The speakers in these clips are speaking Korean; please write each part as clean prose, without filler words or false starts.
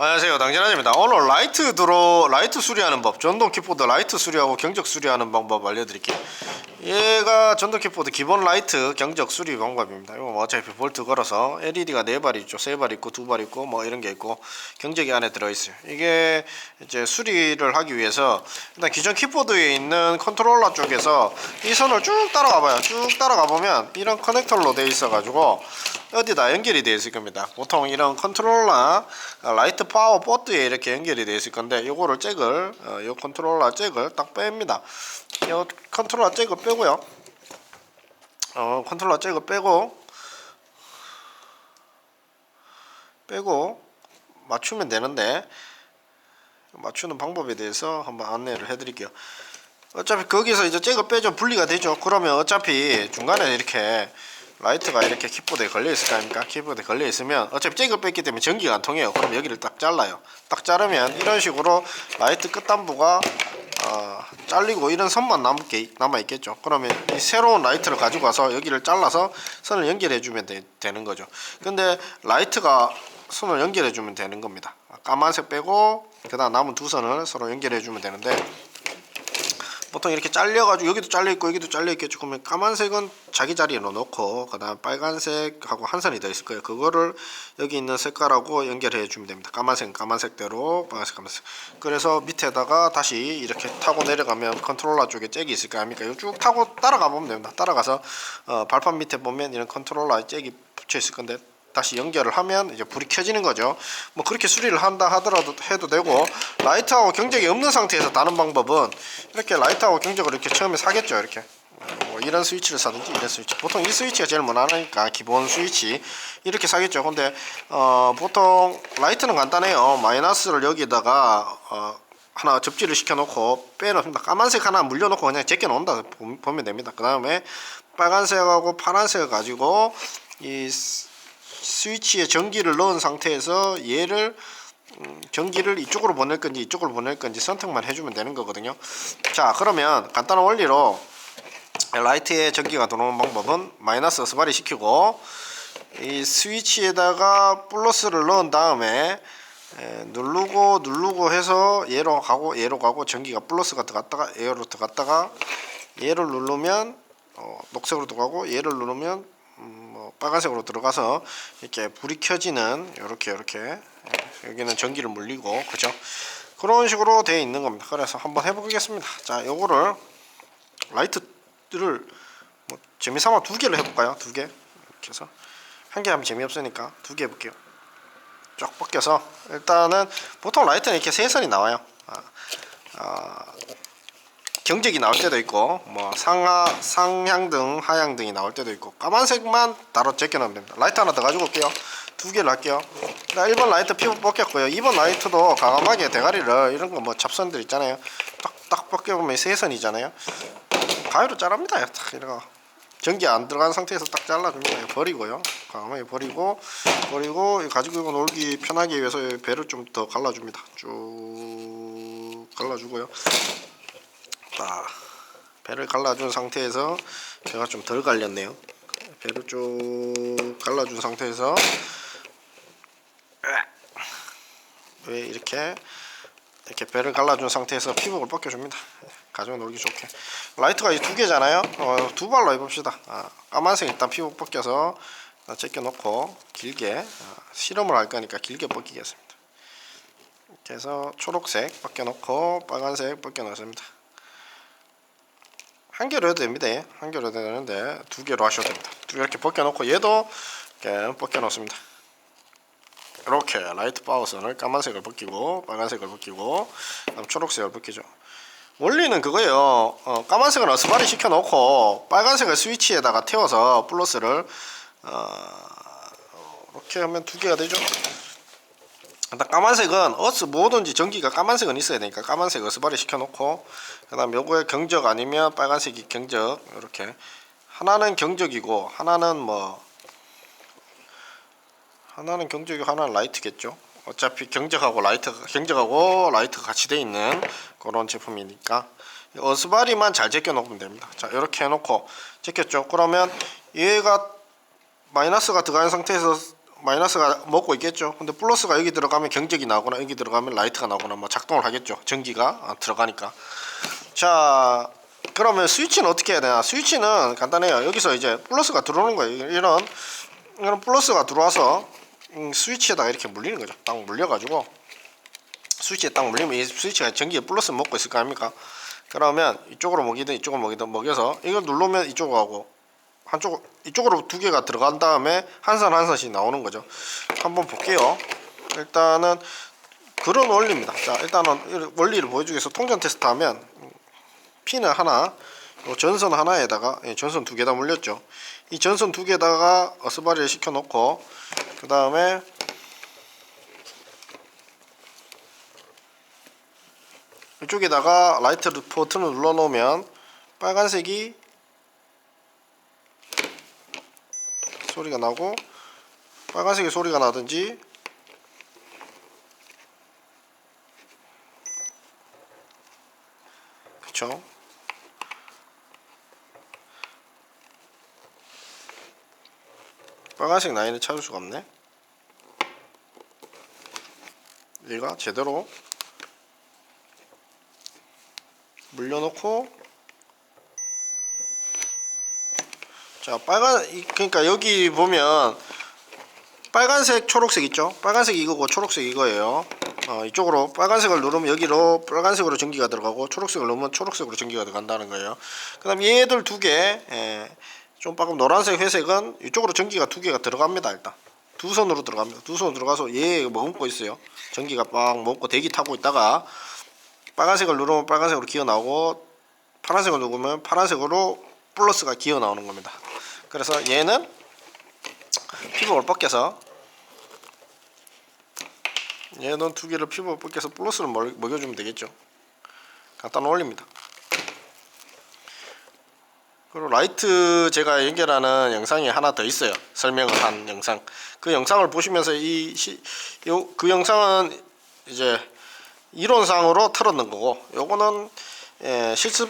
안녕하세요, 당진아입니다. 오늘 라이트 수리하는 법, 전동 킥보드 라이트 수리하고 경적 수리하는 방법 알려드릴게요. 얘가 전동 킥보드 기본 라이트 경적 수리 방법입니다. 이거 뭐 어차피 볼트 걸어서 LED가 4발 있죠. 3발 있고 2발 있고 뭐 이런 게 있고 경적이 안에 들어있어요. 이게 이제 수리를 하기 위해서 일단 기존 킥보드에 있는 컨트롤러 쪽에서 이 선을 쭉 따라가 봐요. 쭉 따라가 보면 이런 커넥터로 되어 있어 가지고 어디다 연결이 되어 있을 겁니다. 보통 이런 컨트롤러 라이트 파워 포트에 이렇게 연결이 되어 있을 건데 요거를 요 컨트롤러 잭을 딱 뺍니다. 요 컨트롤러 잭을 빼고요. 컨트롤러 잭을 빼고 맞추면 되는데 맞추는 방법에 대해서 한번 안내를 해 드릴게요. 어차피 거기서 이제 잭을 빼죠. 분리가 되죠. 그러면 어차피 중간에 이렇게 라이트가 이렇게 킥보드에 걸려 있을 거 아닙니까? 킥보드에 걸려 있으면 어차피 잭을 뺐기 때문에 전기가 안 통해요. 그럼 여기를 딱 잘라요. 딱 자르면 이런 식으로 라이트 끝단부가 잘리고 이런 선만 남아 있겠죠. 그러면 이 새로운 라이트를 가지고 와서 여기를 잘라서 선을 연결해 주면 되는 거죠. 근데 라이트가 선을 연결해 주면 되는 겁니다. 까만색 빼고 그 다음 남은 두 선을 서로 연결해 주면 되는데, 보통 이렇게 잘려가지고 여기도 잘려있고 여기도 잘려있겠죠. 그러면 까만색은 자기 자리에 넣어놓고 그 다음 빨간색하고 한 선이 더 있을 거예요. 그거를 여기 있는 색깔하고 연결해 주면 됩니다. 까만색은 까만색대로, 빨간색. 그래서 밑에다가 다시 이렇게 타고 내려가면 컨트롤러 쪽에 잭이 있을 거 아닙니까? 이거 쭉 타고 따라가 보면 됩니다. 따라가서 발판 밑에 보면 이런 컨트롤러 잭이 붙여 있을 건데, 다시 연결을 하면 이제 불이 켜지는 거죠. 뭐 그렇게 수리를 한다 하더라도 해도 되고, 라이트하고 경적이 없는 상태에서 다는 방법은 이렇게 라이트하고 경적을 이렇게 처음에 사겠죠. 이렇게 뭐 이런 스위치를 사든지 이런 스위치, 보통 이 스위치가 제일 무난하니까 기본 스위치 이렇게 사겠죠. 근데 보통 라이트는 간단해요. 마이너스를 여기다가 하나 접지를 시켜놓고 빼놓습니다. 까만색 하나 물려놓고 그냥 제껴 놓는다 보면 됩니다. 그 다음에 빨간색하고 파란색을 가지고 이 스위치에 전기를 넣은 상태에서 얘를 전기를 이쪽으로 보낼 건지 이쪽으로 보낼 건지 선택만 해주면 되는 거거든요. 자, 그러면 간단한 원리로 라이트에 전기가 들어오는 방법은 마이너스 스바리 시키고 이 스위치에다가 플러스를 넣은 다음에 누르고 해서 얘로 가고 전기가 플러스가 들어갔다가 얘로 들어갔다가 얘를 누르면 녹색으로 들어가고 얘를 누르면 빨간색으로 들어가서 이렇게 불이 켜지는, 이렇게 여기는 전기를 물리고, 그죠? 그런 식으로 되어 있는 겁니다. 그래서 한번 해보겠습니다. 자, 요거를 라이트를 뭐 재미삼아 2개를 해볼까요? 2개 이렇게 해서, 한 개 하면 재미없으니까 2개 해볼게요. 쫙 벗겨서 일단은 보통 라이트는 이렇게 3선이 나와요. 경적이 나올 때도 있고 뭐 상향등 하향등이 나올 때도 있고, 까만색만 따로 제껴놓으면 됩니다. 라이트 하나 더 가지고 올게요. 2개를 할게요. 1번 라이트 피부 벗겼고요. 2번 라이트도 과감하게 대가리를 이런 거 뭐 잡선들 있잖아요. 딱 벗겨보면 3선이잖아요. 가위로 자릅니다. 딱 이런 거 전기 안 들어간 상태에서 딱 잘라줍니다. 버리고요. 과감하게 버리고 가지고 이거 놀기 편하게 위해서 배를 좀 더 갈라줍니다. 쭉 갈라주고요. 배를 갈라준 상태에서, 제가 좀 덜 갈렸네요. 배를 쭉 갈라준 상태에서 이렇게 배를 갈라준 상태에서 피복을 벗겨줍니다. 가지고 놀기 좋게. 라이트가 이 2개잖아요. 2발로 해봅시다. 까만색 일단 피복 벗겨서 제껴놓고 길게 실험을 할 거니까 길게 벗기겠습니다. 이렇게 해서 초록색 벗겨놓고 빨간색 벗겨놓습니다. 한 개로 해도 됩니다. 한 개로 해도 되는데 2개로 하셔도 됩니다. 이렇게 벗겨놓고 얘도 이렇게 벗겨놓습니다. 이렇게 라이트 파워선을 까만색을 벗기고 빨간색을 벗기고 그다음 초록색을 벗기죠. 원리는 그거예요. 까만색은 어스바리 시켜놓고 빨간색을 스위치에다가 태워서 플러스를 이렇게 하면 2개가 되죠. 일단 까만색은 뭐든지 전기가 까만색은 있어야 되니까 까만색 어스바리 시켜놓고, 그 다음 요거에 경적 아니면 빨간색이 경적, 이렇게 하나는 경적이고 하나는 경적이고 하나는 라이트겠죠. 어차피 경적하고 라이트가 같이 돼 있는 그런 제품이니까 어스바리만 잘 제껴 놓으면 됩니다. 자, 이렇게 해놓고 제꼈죠. 그러면 얘가 마이너스가 들어간 상태에서 마이너스가 먹고 있겠죠. 근데 플러스가 여기 들어가면 경적이 나거나 여기 들어가면 라이트가 나거나 뭐 작동을 하겠죠. 전기가 들어가니까. 자, 그러면 스위치는 어떻게 해야 되나? 스위치는 간단해요. 여기서 이제 플러스가 들어오는 거예요. 이런 플러스가 들어와서 스위치에다가 이렇게 물리는 거죠. 딱 물려가지고 스위치에 딱 물리면 이 스위치가 전기에 플러스 먹고 있을 거 아닙니까? 그러면 이쪽으로 먹이든 이쪽으로 먹이든 먹여서 이걸 누르면 이쪽으로 하고 이쪽으로 두 개가 들어간 다음에 한 선 한 선씩 나오는 거죠. 한번 볼게요. 일단은 그런 원리입니다. 자, 일단은 원리를 보여주기 위해서 통전 테스트 하면 핀을 하나, 전선 하나에다가 전선 두 개 다 물렸죠. 이 전선 두 개다가 어스바리를 시켜 놓고 그 다음에 이쪽에다가 라이트 버튼을 눌러 놓으면 빨간색이 소리가 나고 빨간색이 소리가 나든지 그쵸? 빨간색 라인을 찾을 수가 없네. 얘가 제대로 물려놓고 자 그러니까 여기 보면 빨간색 초록색 있죠. 빨간색 이거고 초록색 이거예요. 이쪽으로 빨간색을 누르면 여기로 빨간색으로 전기가 들어가고 초록색을 누르면 초록색으로 전기가 들어간다는 거예요. 그 다음 얘들 두개 좀 조금 노란색 회색은 이쪽으로 전기가 두 개가 들어갑니다. 일단 두 손으로 들어갑니다. 두 손으로 들어가서 얘 머금고 있어요. 전기가 막 머금고 대기 타고 있다가 빨간색을 누르면 빨간색으로 기어 나오고 파란색을 누르면 파란색으로 플러스가 기어 나오는 겁니다. 그래서 얘는 피복을 벗겨서 얘는 두 개를 피복을 벗겨서 플러스를 먹여주면 되겠죠. 간단 원리입니다. 그리고 라이트 제가 연결하는 영상이 하나 더 있어요. 설명을 한 영상. 그 영상을 보시면서 그 영상은 이제 이론상으로 틀어놓은 거고 요거는 실습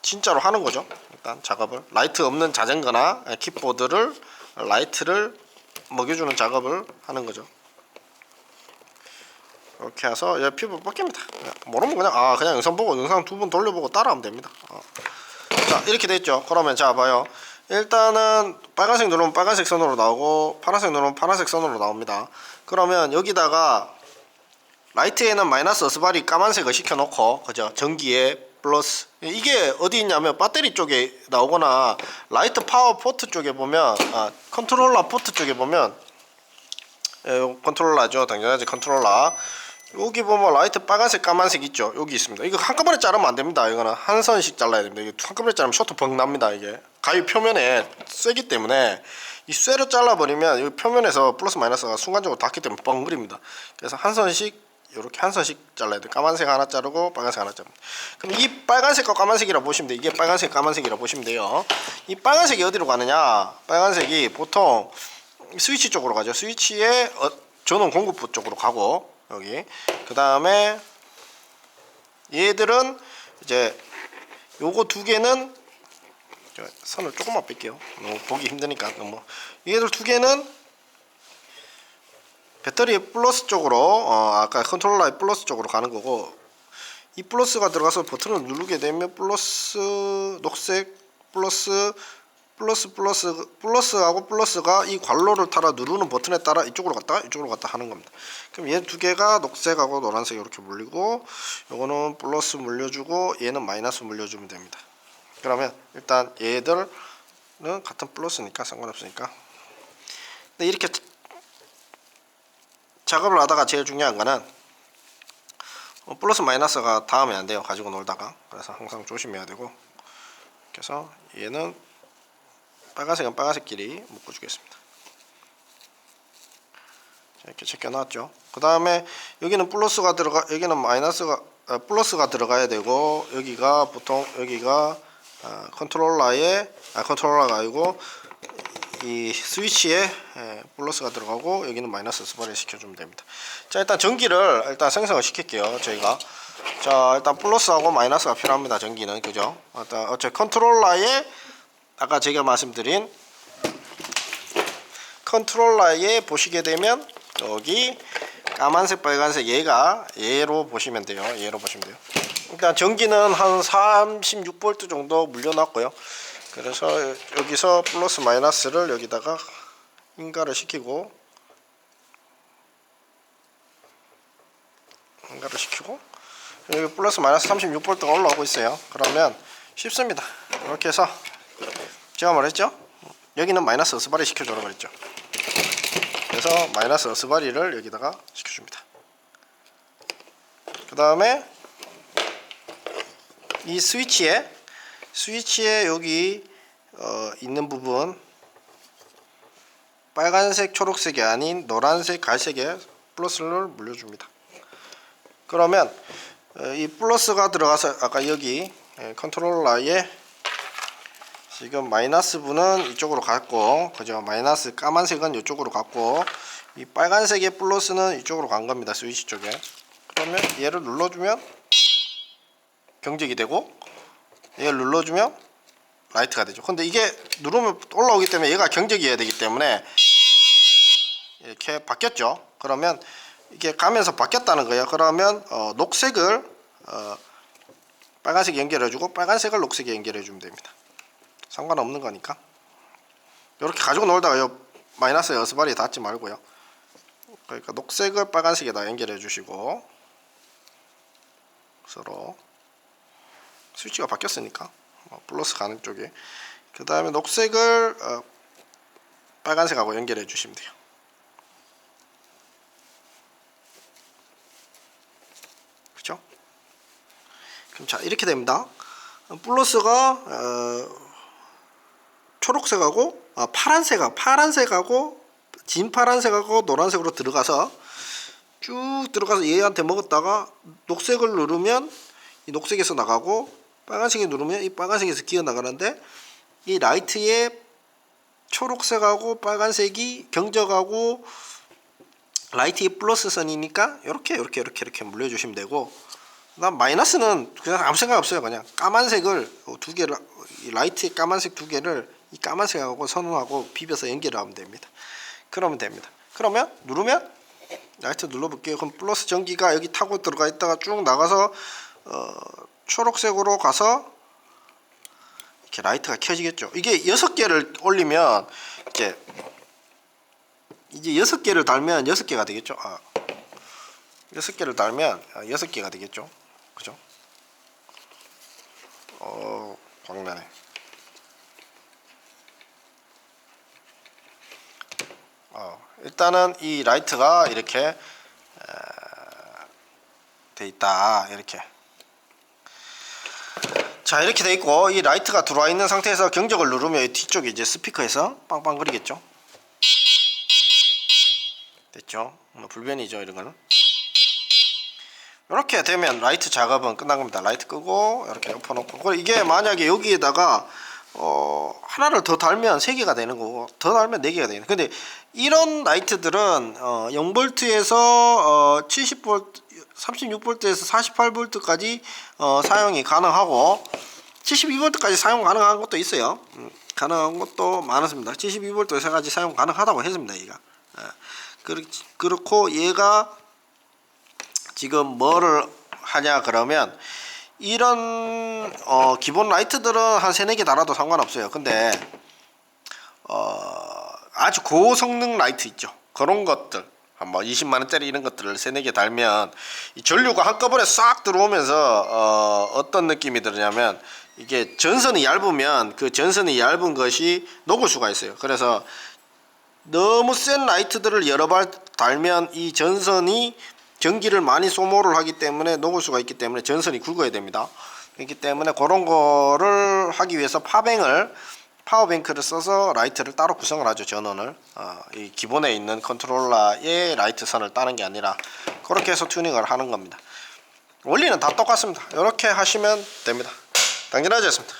진짜로 하는 거죠. 일단 작업을 라이트 없는 자전거나 킥보드를 라이트를 먹여주는 작업을 하는 거죠. 이렇게 해서 얘 피부 벗깁니다. 모르면 그냥 영상 보고 영상 두 번 돌려보고 따라하면 됩니다. 자, 이렇게 됐죠. 그러면 자 봐요. 일단은 빨간색 누르면 빨간색 선으로 나오고 파란색 누르면 파란색 선으로 나옵니다. 그러면 여기다가 라이트에는 마이너스 어스바리 까만색을 시켜놓고 그죠? 전기에 플러스 이게 어디 있냐면 배터리 쪽에 나오거나 라이트 파워 포트 쪽에 보면 컨트롤러 포트 쪽에 보면 컨트롤러죠. 당연하지 컨트롤러. 여기 보면 라이트 빨간색 까만색 있죠. 여기 있습니다. 이거 한꺼번에 자르면 안됩니다. 이거는 한 선씩 잘라야 됩니다. 이거 한꺼번에 자르면 쇼트 벙 납니다. 이게 가위 표면에 쇠기 때문에 이 쇠로 잘라버리면 이 표면에서 플러스 마이너스가 순간적으로 닿기 때문에 뻥그립니다. 그래서 한 선씩 이렇게 한 선씩 잘라야 돼요. 까만색 하나 자르고 빨간색 하나 자르고. 그럼 이 빨간색과 까만색이라 보시면 돼요. 이게 빨간색 까만색이라 보시면 돼요. 이 빨간색이 어디로 가느냐? 빨간색이 보통 스위치 쪽으로 가죠. 스위치의 전원 공급부 쪽으로 가고 여기 그 다음에 얘들은 이제 요거 두 개는 선을 조금만 뺄게요. 너무 보기 힘드니까 너무 얘들 두 개는 배터리의 플러스 쪽으로 아까 컨트롤러의 플러스 쪽으로 가는 거고 이 플러스가 들어가서 버튼을 누르게 되면 플러스 녹색 플러스하고 플러스가 이 관로를 따라 누르는 버튼에 따라 이쪽으로 갔다 하는 겁니다. 그럼 얘 두 개가 녹색하고 노란색 이렇게 물리고 요거는 플러스 물려주고 얘는 마이너스 물려주면 됩니다. 그러면 일단 얘들은 같은 플러스니까 상관없으니까. 근데 이렇게 작업을 하다가 제일 중요한 거는 플러스 마이너스가 닿으면 안 돼요. 가지고 놀다가. 그래서 항상 조심해야 되고. 그래서 얘는 빨간색은 빨간색끼리 묶어주겠습니다. 이렇게 제껴놨죠. 그 다음에 여기는 플러스가 들어가, 여기는 마이너스가 플러스가 들어가야 되고 여기가 보통 여기가 컨트롤러가 아니고 이 스위치에 플러스가 들어가고 여기는 마이너스 스바를 시켜주면 됩니다. 자, 일단 전기를 일단 생성을 시킬게요. 저희가 자 일단 플러스하고 마이너스가 필요합니다. 전기는 그죠? 일단 컨트롤러에 아까 제가 말씀드린 컨트롤러에 보시게 되면 여기 까만색 빨간색 얘로 보시면 돼요. 얘로 보시면 돼요. 일단 전기는 한 36V 정도 물려놨고요. 그래서 여기서 플러스 마이너스를 여기다가 인가를 시키고 여기 플러스 마이너스 36V가 올라오고 있어요. 그러면 쉽습니다. 이렇게 해서 제가 말했죠, 여기는 마이너스 어스바리 시켜줘라 그랬죠. 그래서 마이너스 어스바리를 여기다가 시켜줍니다. 그 다음에 이 스위치에 여기 있는 부분 빨간색 초록색이 아닌 노란색 갈색에 플러스를 물려줍니다. 그러면 이 플러스가 들어가서 아까 여기 컨트롤러에 지금 마이너스 분은 이쪽으로 갔고, 그죠? 마이너스 까만색은 이쪽으로 갔고, 이 빨간색의 플러스는 이쪽으로 간 겁니다. 스위치 쪽에. 그러면 얘를 눌러주면 경직이 되고, 얘를 눌러주면 라이트가 되죠. 근데 이게 누르면 올라오기 때문에 얘가 경직이어야 되기 때문에 이렇게 바뀌었죠. 그러면 이게 가면서 바뀌었다는 거예요. 그러면 녹색을 빨간색 연결해주고 빨간색을 녹색에 연결해주면 됩니다. 상관없는 거니까. 이렇게 가지고 놀다가 요 마이너스 어스바리에 닿지 말고요. 그러니까 녹색을 빨간색에다 연결해 주시고, 서로 스위치가 바뀌었으니까 플러스 가는 쪽에, 그 다음에 녹색을 빨간색하고 연결해 주시면 돼요. 그렇죠? 그럼 자, 이렇게 됩니다. 플러스가 초록색하고 파란색하고 진 파란색하고 노란색으로 들어가서 쭉 들어가서 얘한테 먹었다가 녹색을 누르면 이 녹색에서 나가고, 빨간색이 누르면 이 빨간색에서 기어 나가는데, 이 라이트에 초록색하고 빨간색이 경적하고 라이트의 플러스 선이니까 이렇게 물려주시면 되고, 그다음 마이너스는 그냥 아무 생각 없어요. 그냥 까만색을 두 개를, 이 라이트의 까만색 두 개를 이 까만색하고 선하고 비벼서 연결하면 됩니다. 그러면 됩니다. 그러면 누르면, 라이트 눌러볼게요. 그럼 플러스 전기가 여기 타고 들어가 있다가 쭉 나가서 초록색으로 가서 이렇게 라이트가 켜지겠죠. 이게 6개를 올리면 이렇게 이제 6개를 달면 6개가 되겠죠. 6개를 달면 6개가 되겠죠. 그죠? 광나네. 일단은 이 라이트가 이렇게 돼 있다. 이렇게. 자, 이렇게 돼 있고, 이 라이트가 들어와 있는 상태에서 경적을 누르면 이 뒤쪽에 이제 스피커에서 빵빵거리겠죠. 됐죠? 불변이죠, 이런 거는. 이렇게 되면 라이트 작업은 끝난 겁니다. 라이트 끄고 이렇게 엎어놓고, 이게 만약에 여기에다가 하나를 더 달면 3개가 되는 거고, 더 달면 4개가 되는. 근데 이런 라이트들은 0V에서 70V, 36V에서 48V까지 사용이 가능하고, 72V까지 사용 가능한 것도 있어요. 가능한 것도 많습니다. 72V까지 사용 가능하다고 했습니다. 얘가. 그렇고, 얘가 지금 뭐를 하냐 그러면, 이런 기본 라이트들은 한 3-4개 달아도 상관없어요. 근데 아주 고성능 라이트 있죠. 그런 것들 뭐 20만원짜리 이런 것들을 3-4개 달면 이 전류가 한꺼번에 싹 들어오면서 어떤 느낌이 드냐면, 이게 전선이 얇으면 그 전선이 얇은 것이 녹을 수가 있어요. 그래서 너무 센 라이트들을 여러 발 달면 이 전선이 전기를 많이 소모를 하기 때문에 녹을 수가 있기 때문에 전선이 굵어야 됩니다. 그렇기 때문에 그런 거를 하기 위해서 파워뱅크를 써서 라이트를 따로 구성을 하죠. 전원을 이 기본에 있는 컨트롤러의 라이트 선을 따는 게 아니라 그렇게 해서 튜닝을 하는 겁니다. 원리는 다 똑같습니다. 이렇게 하시면 됩니다. 당연하지 않습니다.